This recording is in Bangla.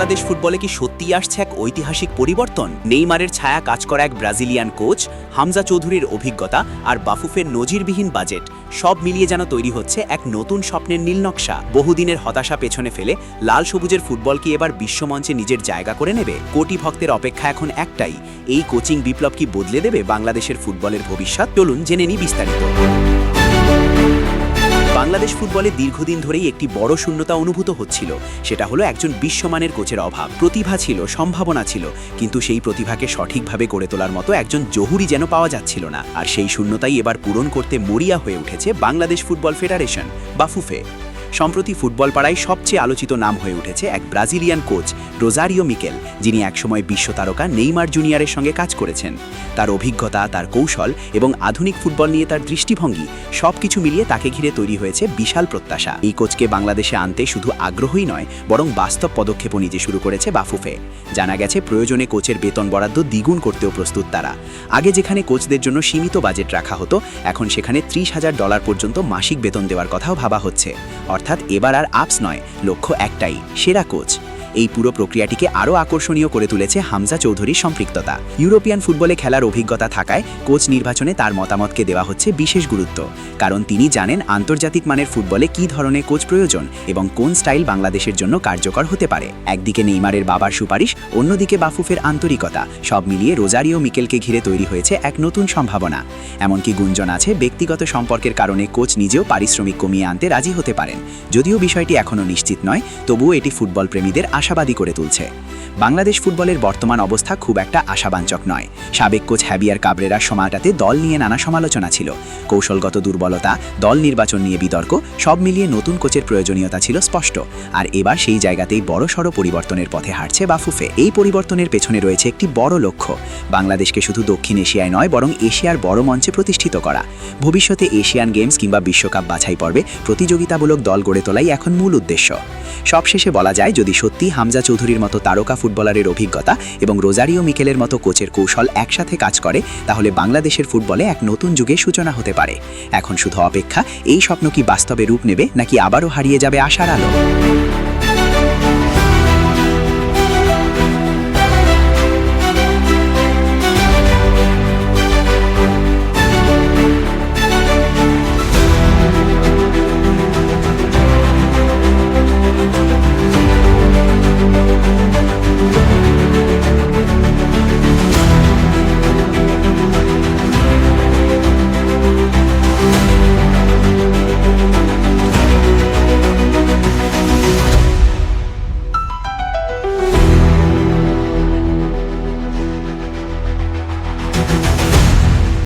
বাংলাদেশ ফুটবলে কি সত্যিই আসছে এক ঐতিহাসিক পরিবর্তন? নেইমারের ছায়া কাজ করা এক ব্রাজিলিয়ান কোচ, হামজা চৌধুরীর অভিজ্ঞতা আর বাফুফের নজিরবিহীন বাজেট সব মিলিয়ে যেন তৈরি হচ্ছে এক নতুন স্বপ্নের নীলনকশা। বহুদিনের হতাশা পেছনে ফেলে লাল সবুজের ফুটবল কি এবার বিশ্বমঞ্চে নিজের জায়গা করে নেবে? কোটি ভক্তের অপেক্ষা এখন একটাই, এই কোচিং বিপ্লব কি বদলে দেবে বাংলাদেশের ফুটবলের ভবিষ্যৎ? চলুন জেনে নিই বিস্তারিত। বাংলাদেশ ফুটবলে দীর্ঘদিন ধরেই একটি বড় শূন্যতা অনুভূত হচ্ছিল, সেটা হলো একজন বিশ্বমানের কোচের অভাব। প্রতিভা ছিল, সম্ভাবনা ছিল, কিন্তু সেই প্রতিভাকে সঠিকভাবে গড়ে তোলার মতো একজন জহুরি যেন পাওয়া যাচ্ছিল না। আর সেই শূন্যতাই এবার পূরণ করতে মরিয়া হয়ে উঠেছে বাংলাদেশ ফুটবল ফেডারেশন বা ফুফে। সম্প্রতি ফুটবল পাড়ায় সবচেয়ে আলোচিত নাম হয়ে উঠেছে এক ব্রাজিলিয়ান কোচ রোজারিও মিকেল, যিনি একসময় বিশ্ব তারকা নেইমার জুনিয়রের সঙ্গে কাজ করেছেন। তার অভিজ্ঞতা, তার কৌশল এবং আধুনিক ফুটবল নিয়ে তার দৃষ্টিভঙ্গি সবকিছু মিলিয়ে তাকে ঘিরে তৈরি হয়েছে বিশাল প্রত্যাশা। এই কোচকে বাংলাদেশে আনতে শুধু আগ্রহই নয়, বরং বাস্তব পদক্ষেপও নিতে শুরু করেছে বাফুফে। জানা গেছে প্রয়োজনে কোচের বেতন বরাদ্দ দ্বিগুণ করতেও প্রস্তুত তারা। আগে যেখানে কোচদের জন্য সীমিত বাজেট রাখা হতো, এখন সেখানে $30,000 পর্যন্ত মাসিক বেতন দেওয়ার কথাও ভাবা হচ্ছে। অর্থাৎ এবার আর আপস নয়, লক্ষ্য একটাই, সেরা কোচ। এই পুরো প্রক্রিয়াটিকে আরও আকর্ষণীয় করে তুলেছে হামজা চৌধুরীর সম্পৃক্ততা। ইউরোপিয়ান ফুটবলে খেলার অভিজ্ঞতা থাকায় কোচ নির্বাচনে তার মতামতকে দেওয়া হচ্ছে বিশেষ গুরুত্ব, কারণ তিনি জানেন আন্তর্জাতিক মানের ফুটবলে কী ধরনের কোচ প্রয়োজন এবং কোন স্টাইল বাংলাদেশের জন্য কার্যকর হতে পারে। একদিকে নেইমারের বাবার সুপারিশ, অন্যদিকে বাফুফের আন্তরিকতা, সব মিলিয়ে রোজারিও মিকেলকে ঘিরে তৈরি হয়েছে এক নতুন সম্ভাবনা। এমনকি গুঞ্জন আছে ব্যক্তিগত সম্পর্কের কারণে কোচ নিজেও পারিশ্রমিক কমিয়ে আনতে রাজি হতে পারেন। যদিও বিষয়টি এখনও নিশ্চিত নয়, তবুও এটি ফুটবল প্রেমীদের আশাবাদী করে তুলছে। বাংলাদেশ ফুটবলের বর্তমান অবস্থা খুব একটা আশাবাঞ্চক নয়। সাবেক কোচ হ্যাবিয়ার কাবরেরার সময়টাতে দল নিয়ে নানা সমালোচনা ছিল, কৌশলগত দুর্বলতা, দল নির্বাচন নিয়ে বিতর্ক, সব মিলিয়ে নতুন কোচের প্রয়োজনীয়তা ছিল স্পষ্ট। আর এবার সেই জায়গাতেই বড়সড় পরিবর্তনের পথে হাঁটছে বাফুফে। এই পরিবর্তনের পেছনে রয়েছে একটি বড় লক্ষ্য, বাংলাদেশকে শুধু দক্ষিণ এশিয়ায় নয়, বরং এশিয়ার বড় মঞ্চে প্রতিষ্ঠিত করা। ভবিষ্যতে এশিয়ান গেমস কিংবা বিশ্বকাপ বাছাই পর্বে প্রতিযোগিতামূলক দল গড়ে তোলাই এখন মূল উদ্দেশ্য। সবশেষে বলা যায়, যদি সত্যি হামজা চৌধুরীর মতো তারকা ফুটবলারের অভিজ্ঞতা এবং রোজারিও মিকেলের মতো কোচের কৌশল একসাথে কাজ করে, তাহলে বাংলাদেশের ফুটবলে এক নতুন যুগের সূচনা হতে পারে। এখন শুধু অপেক্ষা, এই স্বপ্ন কি বাস্তবে রূপ নেবে নাকি আবারও হারিয়ে যাবে আশার আলো।